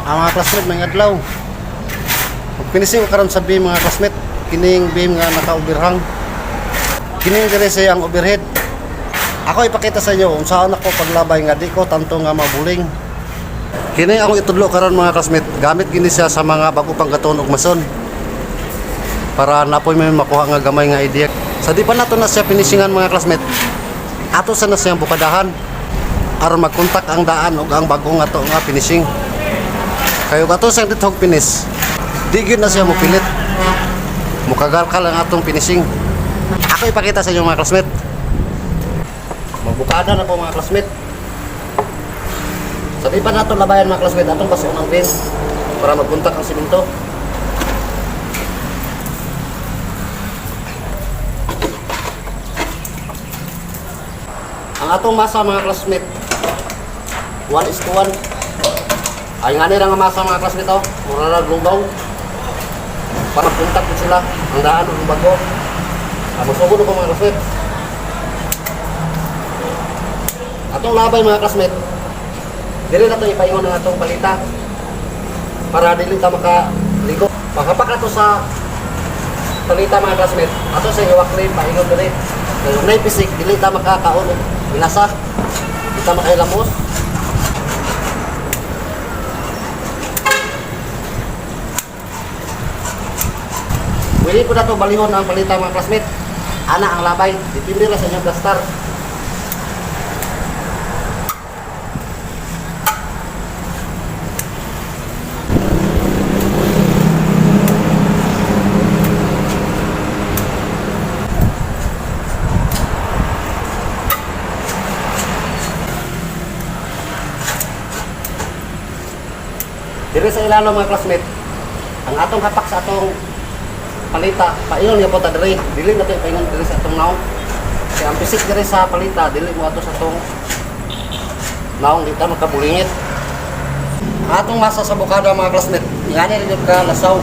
Mga classmate may adlaw. Magpinising ko karon sa beam mga classmate. Kining beam nga naka-overhang. Kining dire sa ang overhead. Ako ipakita sa inyo kung saan ako paglabay nga di ko tanto nga mabuling. Kini akong itudlo karon mga classmate. Gamit gini siya sa mga bago pang gaton ug mason. Para napoy may makuha nga gamay nga idea. Sa di pa nato na siya pinisingan mga classmate. Ato sa na siyang bukadahan aron magkontak ang daan ug ang bagong ato nga finishing. Kayo ato sa ditog finish. Di gyud na siya mo pilit. Mukagal-kal ang atong finishing. Ako ipakita sa inyo mga classmate. Magbukada na po mga classmate. Sabi pa nato labayan mga classmate atong baso ng pin para magkontak ang simento. Ang atong masa mga classmate 1:1. Ay nga nila nga masa mga classmate oh. Mura na lugaw. Para puntak ko sila ang daan ng bago. Masugod ko mga classmate. Atong labay mga classmate. Dili na ito ipaingon ng atong palita. Para dili ta makaligo. Pagkapak na ito sa palita mga classmate. Ato sa iwakli paingon dili. Kaya may pisik dili ta makakaon. Binasa. Di ta makailamos. Pwede po na ito balihon ang palita mga classmate. Ana ang labay. Dipindi lang sa inyong blaster. Dire sa ilalo mga classmate, ang atong hapak sa atong palita, paingon nga po ta dire, dili na tayo paingon dire sa atong naong. Kaya ang pisik dire sa palita, dili mo ato sa atong naong, di ta magkabulingit. Ang atong masa sa bukada mga classmate, ingani rin ka lasaw.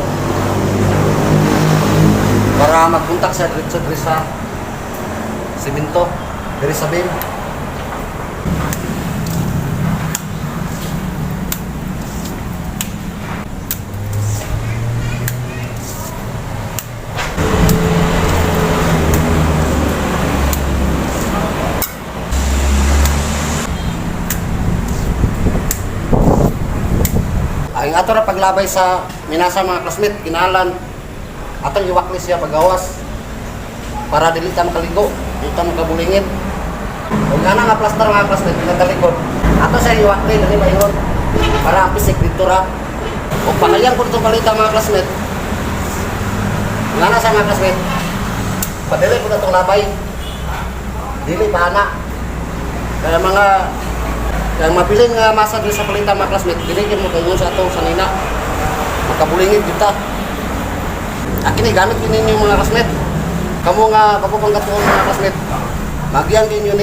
Para magpuntak sa dire sa simento, dire sa beam. Ang ato na paglabay sa minasa mga classmate, kinalan atong iwakli siya pagawas para dili ta makaligo, dili ta makabulingin. Kung nga nga plaster mga classmate, pinagalikod ato siya iwakli, dili maingon para ang pisik dito ra. O pakayang po itong palita mga classmate, nga na sa mga classmate, padili po na itong labay, dili bahana. Kaya mga yang mabiling nga masa dito sa palita mga classmate, dinigin mo kayo sa atong sanina. Makabulingin kita. Kini gamit din ninyo mga classmate. Kamu nga bago pang gatuon mga classmate. Magiyan din yun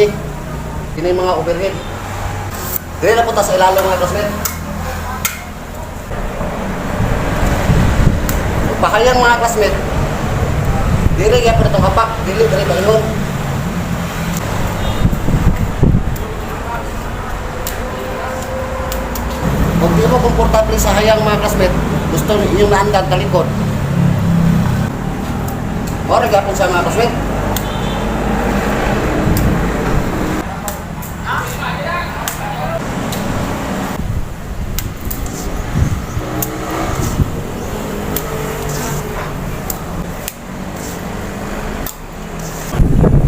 kini mga overhead. Dili na po ta sa ilalo mga classmate. Pakayang mga classmate. Dili kaya po itong hapak. Dili maingon. Kung di mo komportable sa hayang mga classmate, gusto inyong naandag talikod. O, nagapon sa mga classmate.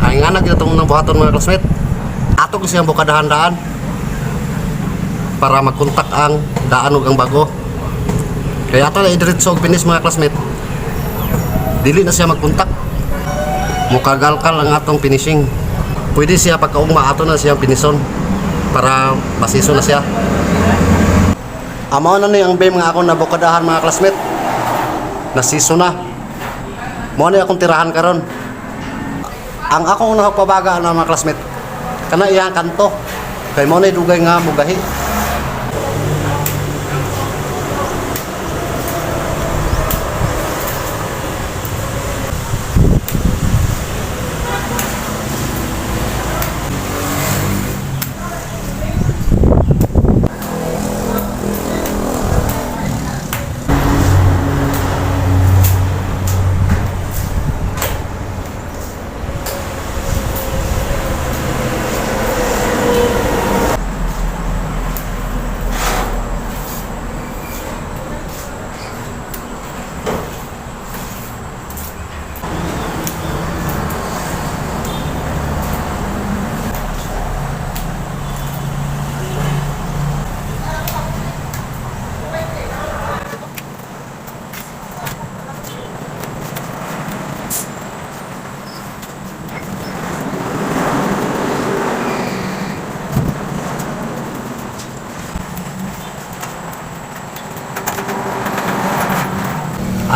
Ay nga nagitong ng buhaton mga classmate. Ato ko siyang bukadahan-daan para magkontak ang daan ug ang bago. Kaya ato na idiretso og finish mga classmate. Dili na siya magkontak. Mukagal-kal ang atong finishing. Pwede siya pagkaugma ato na siyang pinison para basiso na siya. Amo na ni ang beam nga akong nabukadahan mga classmate. Nasiso na. Mo ni akong tirahan karon. Ang akong nagpabaga na mga classmate, kana iyang kanto. Kay mo ni dugay nga mugahi.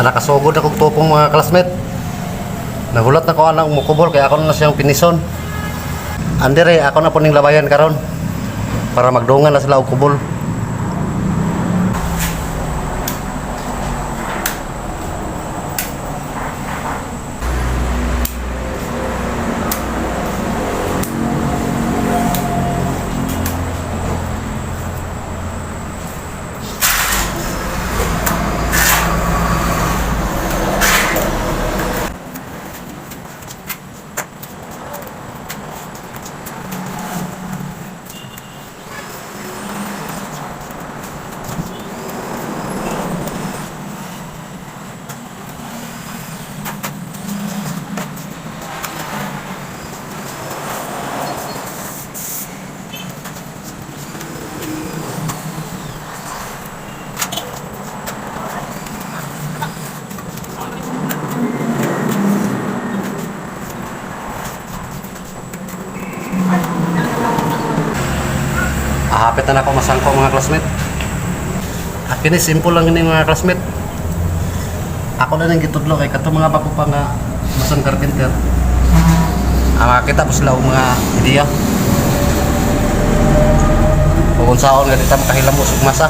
Nakasugod akong tupong mga classmate. Nagulat na ko anang umukubol kaya ako na siyang pinison. Andere, ako na po ning labayan karon para magdungan na sila og kubol. Hapit na ako masangko mga classmate. Kini simple lang ini mga classmate. Ako na nang gitudlo kay kato mga bago pa nga masang carpenter. Makita po sila og mga ideya. Kung saon nga dita makahilamos og masa.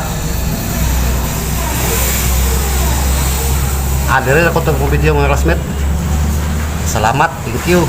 Dire na ko tong video mga classmate. Salamat, thank you.